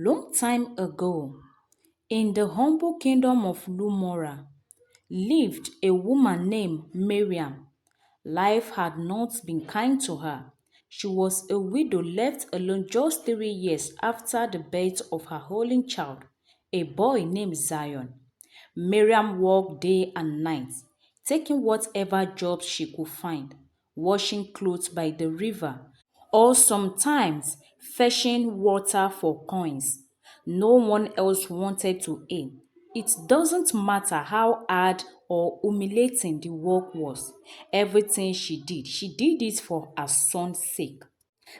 Long time ago, in the humble kingdom of Lumora, lived a woman named Miriam. Life had not been kind to her. She was a widow left alone just 3 years after the birth of her only child, a boy named Zion. Miriam worked day and night, taking whatever jobs she could find, washing clothes by the river, or sometimes fetching water for coins. No one else wanted to aid. It doesn't matter how hard or humiliating the work was. Everything she did it for her son's sake.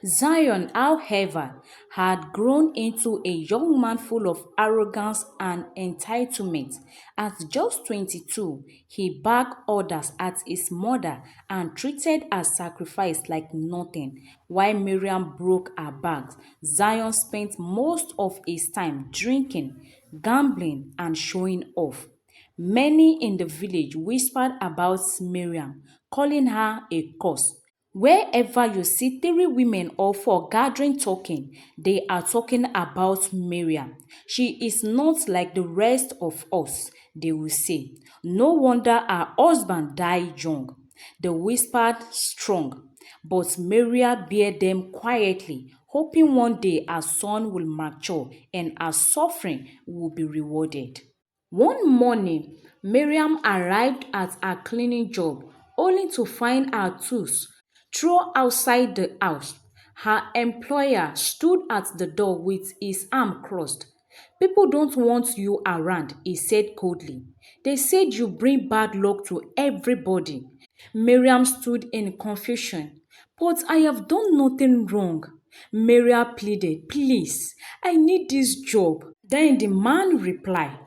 Zion, however, had grown into a young man full of arrogance and entitlement. At just 22, he barked orders at his mother and treated her sacrifice like nothing. While Miriam broke her back, Zion spent most of his time drinking, gambling, and showing off. Many in the village whispered about Miriam, calling her a curse. Wherever you see three women or four gathering talking, they are talking about Miriam. She is not like the rest of us, they will say. No wonder her husband died young. They whispered strong, but Miriam bear them quietly, hoping one day her son will mature and her suffering will be rewarded. One morning, Miriam arrived at her cleaning job only to find her tools thrown outside the house. Her employer stood at the door with his arm crossed. People don't want you around, he said coldly. They said you bring bad luck to everybody. Miriam stood in confusion. But I have done nothing wrong. Miriam pleaded, please, I need this job. Then the man replied,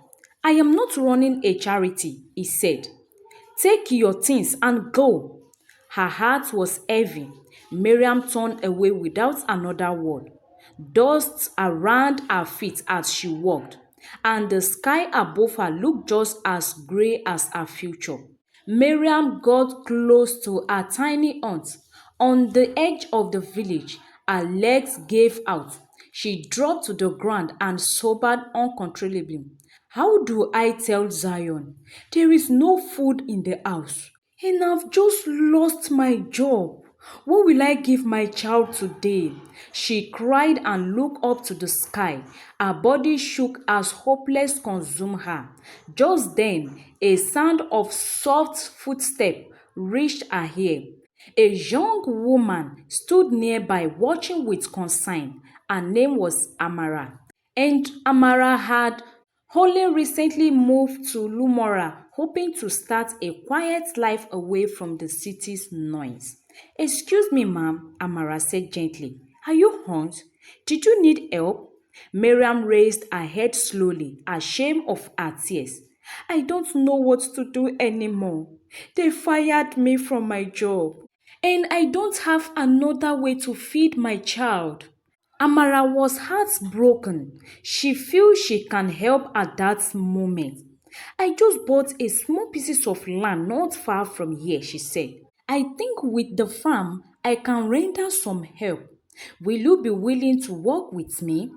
I am not running a charity, he said. Take your things and go. Her heart was heavy. Miriam turned away without another word. Dust around her feet as she walked, and the sky above her looked just as grey as her future. Miriam got close to her tiny aunt. On the edge of the village, her legs gave out. She dropped to the ground and sobbed uncontrollably. How do I tell Zion? There is no food in the house, and I've just lost my job. What will I give my child today? She cried and looked up to the sky. Her body shook as hopelessness consumed her. Just then, a sound of soft footsteps reached her ear. A young woman stood nearby watching with concern. Her name was Amara, and Amara had only recently moved to Lumora, hoping to start a quiet life away from the city's noise. Excuse me, ma'am, Amara said gently. Are you hurt? Did you need help? Miriam raised her head slowly, ashamed of her tears. I don't know what to do anymore. They fired me from my job, and I don't have another way to feed my child. Amara was heartbroken. She feels she can help at that moment. I just bought a small piece of land not far from here, she said. I think with the farm, I can render some help. Will you be willing to work with me?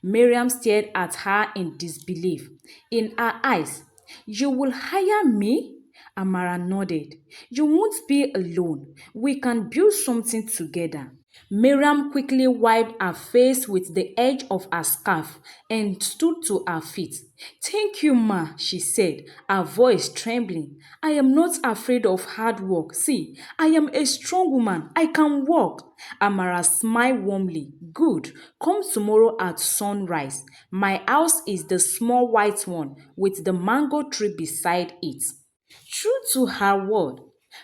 Miriam stared at her in disbelief. In her eyes, you will hire me? Amara nodded. You won't be alone. We can build something together. Miriam quickly wiped her face with the edge of her scarf and stood to her feet. Thank you, ma, she said, her voice trembling. I am not afraid of hard work. See, I am a strong woman. I can walk. Amara smiled warmly. Good. Come tomorrow at sunrise. My house is the small white one with the mango tree beside it. True to her word,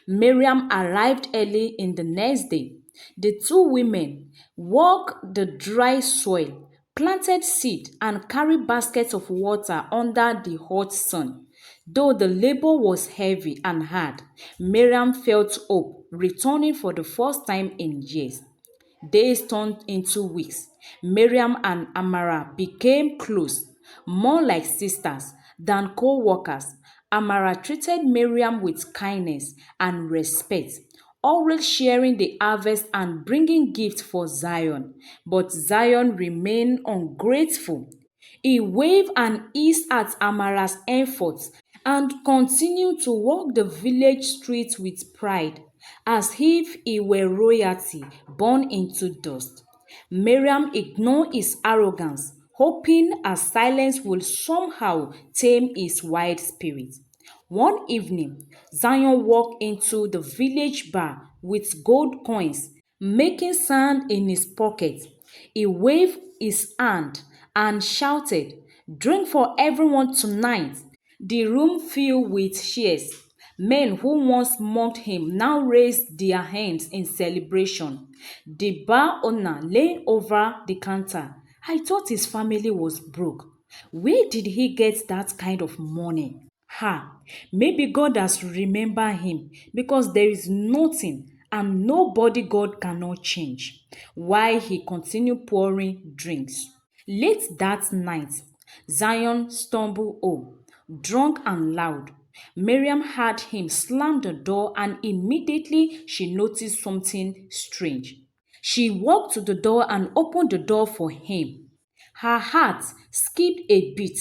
Miriam arrived early in the next day. The two women walked the dry soil, planted seed, and carried baskets of water under the hot sun. Though the labor was heavy and hard, Miriam felt hope returning for the first time in years. Days turned into weeks. Miriam and Amara became close, more like sisters than co workers. Amara treated Miriam with kindness and respect, always sharing the harvest and bringing gifts for Zion. But Zion remained ungrateful. He waved an ease at Amara's efforts and continued to walk the village streets with pride, as if he were royalty born into dust. Miriam ignored his arrogance, hoping her silence would somehow tame his wild spirit. One evening, Zion walked into the village bar with gold coins, making sound in his pocket. He waved his hand and shouted, "Drink for everyone tonight." The room filled with cheers. Men who once mocked him now raised their hands in celebration. The bar owner leaned over the counter. "I thought his family was broke. Where did he get that kind of money?" Ha! Maybe God has remembered him because there is nothing and nobody God cannot change. While he continued pouring drinks. Late that night, Zion stumbled home, drunk and loud. Miriam heard him slam the door and immediately she noticed something strange. She walked to the door and opened the door for him. Her heart skipped a beat.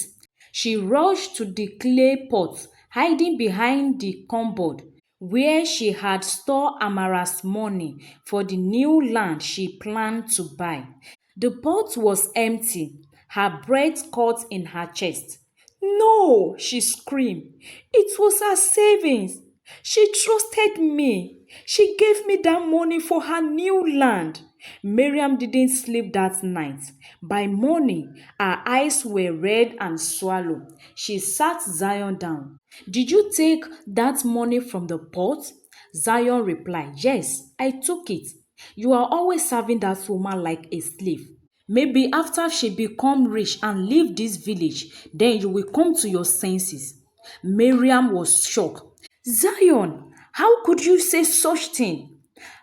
She rushed to the clay pot, hiding behind the cupboard where she had stored Amara's money for the new land she planned to buy. The pot was empty, her breath caught in her chest. "No!" she screamed. "It was her savings. She trusted me. She gave me that money for her new land." Miriam didn't sleep that night. By morning, her eyes were red and swollen. She sat Zion down. "Did you take that money from the pot?" Zion replied, "Yes, I took it. You are always serving that woman like a slave. Maybe after she become rich and leave this village, then you will come to your senses." Miriam was shocked. "Zion, how could you say such thing?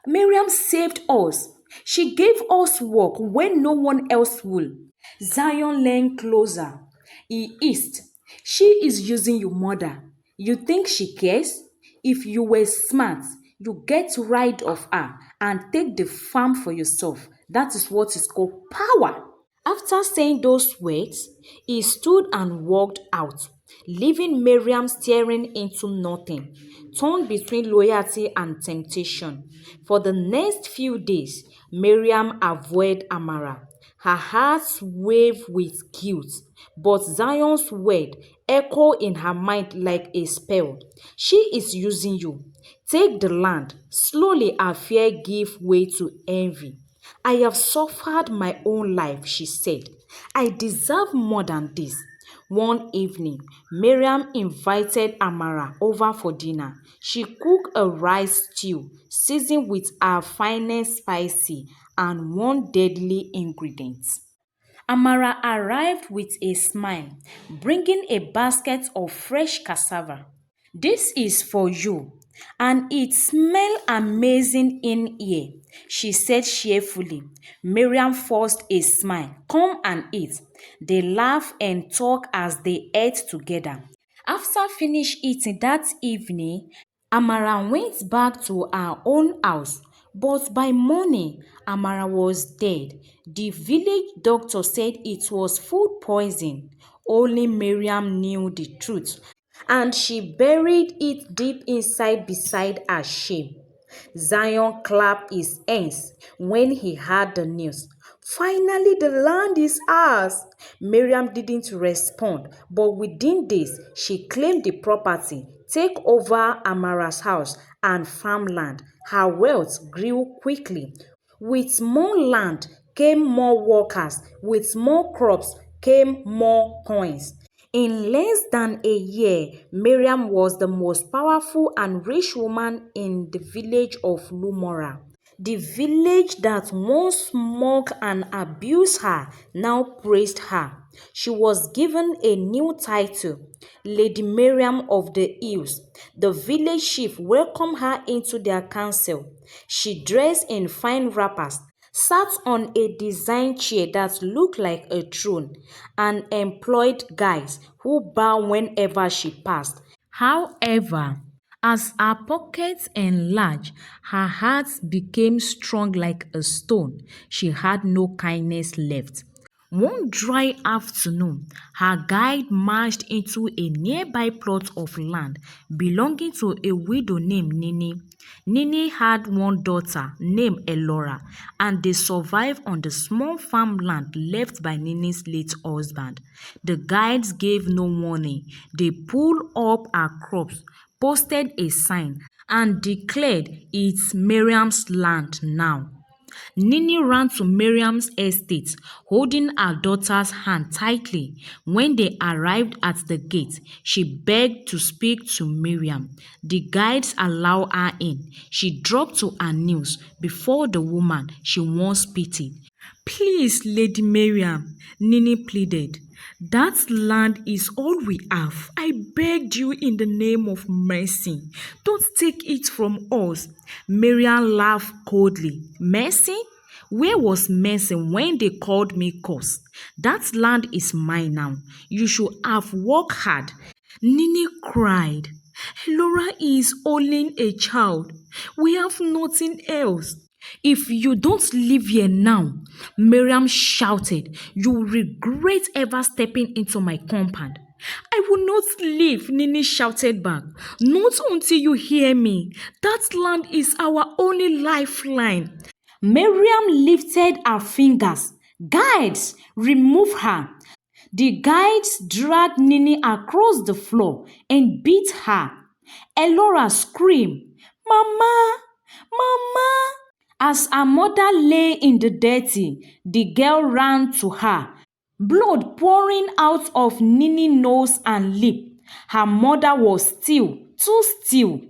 Miriam saved us. She gave us work when no one else would." Zion leaned closer. He hissed, "She is using you, mother. You think she cares? If you were smart, you get rid of her and take the farm for yourself. That is what is called power." After saying those words, he stood and walked out, leaving Miriam staring into nothing, torn between loyalty and temptation. For the next few days, Miriam avoided Amara. Her heart waved with guilt, but Zion's word echoed in her mind like a spell. "She is using you. Take the land." Slowly her fear gave way to envy. "I have suffered my own life," she said. "I deserve more than this." One evening, Miriam invited Amara over for dinner. She cooked a rice stew, seasoned with her finest spices and one deadly ingredient. Amara arrived with a smile, bringing a basket of fresh cassava. "This is for you, and it smells amazing in here," she said cheerfully. Miriam forced a smile. "Come and eat." They laughed and talked as they ate together. After finished eating that evening, Amara went back to her own house, but by morning, Amara was dead. The village doctor said it was food poison. Only Miriam knew the truth, and she buried it deep inside beside her shame. Zion clapped his hands when he heard the news. "Finally, the land is ours." Miriam didn't respond, but within days, she claimed the property, take over Amara's house and farmland. Her wealth grew quickly. With more land came more workers. With more crops came more coins. In less than a year, Miriam was the most powerful and rich woman in the village of Lumora. The village that once mocked and abused her now praised her. She was given a new title, Lady Miriam of the Hills. The village chief welcomed her into their council. She dressed in fine wrappers, sat on a design chair that looked like a throne, and employed guides who bowed whenever she passed. However, As her pockets enlarged, her heart became strong like a stone. She had no kindness left. One dry afternoon, her guide marched into a nearby plot of land belonging to a widow named Nini. Nini had one daughter named Elora, and they survived on the small farmland left by Nini's late husband. The guides gave no warning. They pulled up her crops, posted a sign, and declared it's Miriam's land now. Nini ran to Miriam's estate, holding her daughter's hand tightly. When they arrived at the gate, she begged to speak to Miriam. The guides allowed her in. She dropped to her knees before the woman she once pitied. Please, Lady Miriam, Nini pleaded. That land is all we have. I begged you in the name of mercy. Don't take it from us. Miriam laughed coldly. Mercy? Where was mercy when they called me curse? That land is mine now. You should have worked hard. Nini cried. Laura is only a child. We have nothing else. If you don't leave here now, Miriam shouted, you will regret ever stepping into my compound. I will not leave, Nini shouted back. Not until you hear me. That land is our only lifeline. Miriam lifted her fingers. Guides, remove her. The guides dragged Nini across the floor and beat her. Elora screamed, Mama! Mama! As her mother lay in the dirty, the girl ran to her, blood pouring out of Nini's nose and lip. Her mother was still, too still.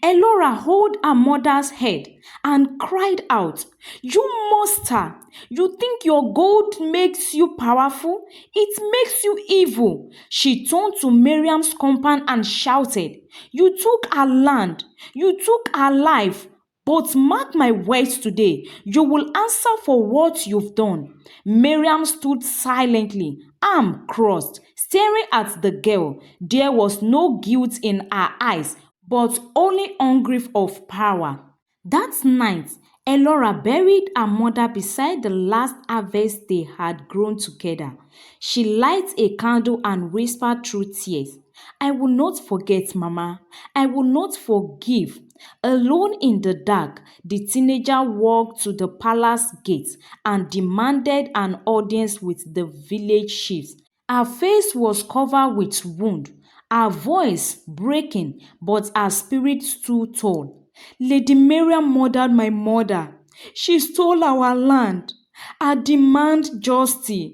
Elora held her mother's head and cried out, You monster! You think your gold makes you powerful? It makes you evil. She turned to Miriam's compound and shouted, You took her land. You took her life. But mark my words today, you will answer for what you've done. Miriam stood silently, arm crossed, staring at the girl. There was no guilt in her eyes, but only hunger of power. That night, Elora buried her mother beside the last harvest they had grown together. She lighted a candle and whispered through tears, I will not forget, Mama. I will not forgive. Alone in the dark, the teenager walked to the palace gate and demanded an audience with the village chiefs. Her face was covered with wound, her voice breaking, but her spirit stood tall. Lady Miriam murdered my mother. She stole our land. I demand justice.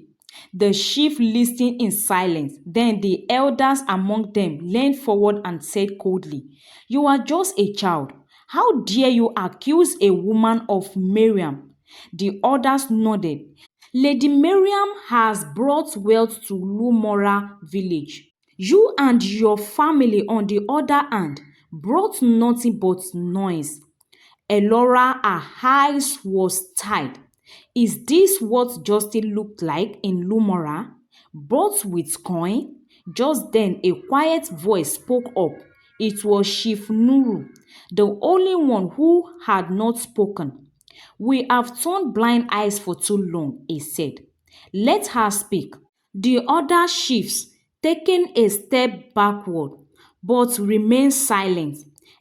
The chief listened in silence. Then the elders among them leaned forward and said coldly, You are just a child. How dare you accuse a woman of Miriam? The others nodded. Lady Miriam has brought wealth to Lumora village. You and your family, on the other hand, brought nothing but noise. Elora, her eyes was tied. Is this what justice looked like in Lumora? Bought with coin? Just then a quiet voice spoke up. It was Chief Nuru, the only one who had not spoken. We have turned blind eyes for too long, he said. Let her speak. The other chiefs taken a step backward, but remained silent.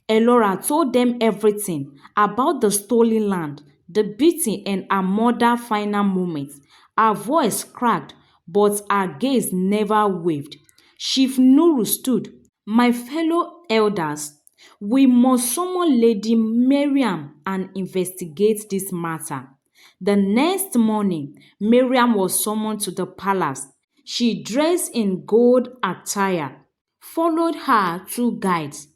Elora told them everything about the stolen land, the beating, and her mother's final moments. Her voice cracked, but her gaze never wavered. Chief Nuru stood. My fellow elders, we must summon Lady Miriam and investigate this matter. The next morning, Miriam was summoned to the palace. She dressed in gold attire. Followed her two guides.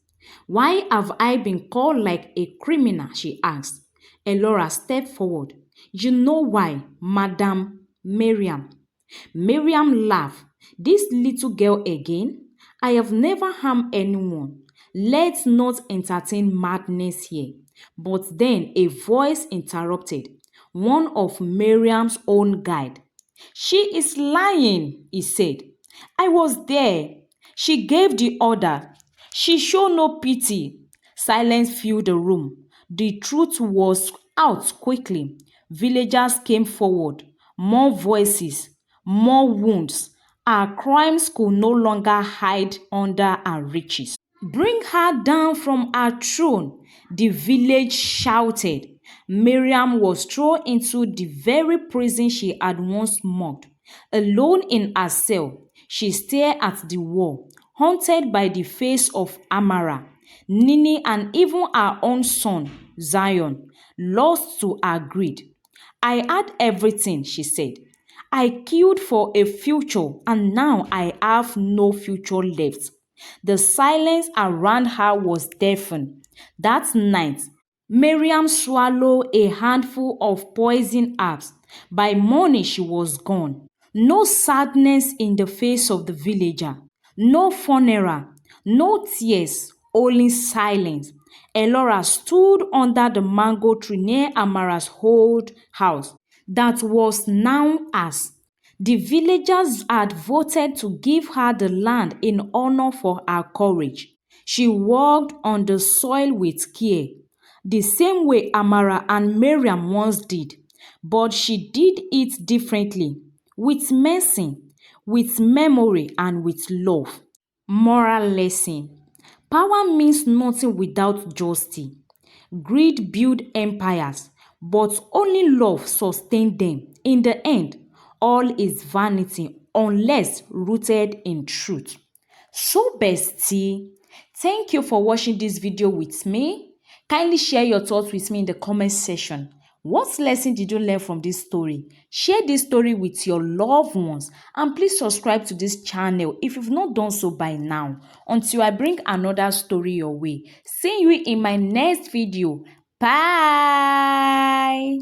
Why have I been called like a criminal? She asked. Elora stepped forward. You know why, Madam Miriam. Miriam laughed. This little girl again? I have never harmed anyone. Let's not entertain madness here. But then a voice interrupted, one of Miriam's own guide. She is lying, he said. I was there. She gave the order. She showed no pity. Silence filled the room. The truth was out quickly. Villagers came forward. More voices, more wounds. Our crimes could no longer hide under our riches. Bring her down from her throne, the village shouted. Miriam was thrown into the very prison she had once mocked. Alone in her cell, she stared at the wall, haunted by the face of Amara, Nini, and even her own son, Zion, lost to her greed. I had everything, she said. I killed for a future, and now I have no future left. The silence around her was deafening. That night, Miriam swallowed a handful of poison herbs. By morning, she was gone. No sadness in the face of the villager. No funeral. No tears. Only silence. Elora stood under the mango tree near Amara's old house that was now hers. The villagers had voted to give her the land in honor for her courage. She walked on the soil with care, the same way Amara and Miriam once did, but she did it differently, with mercy, with memory, and with love. Moral lesson: power means nothing without justice. Greed built empires, but only love sustained them. In the end, all is vanity unless rooted in truth. So, bestie, thank you for watching this video with me. Kindly share your thoughts with me in the comment section. What lesson did you learn from this story? Share this story with your loved ones, and please subscribe to this channel if you've not done so by now. Until I bring another story your way. See you in my next video. Bye.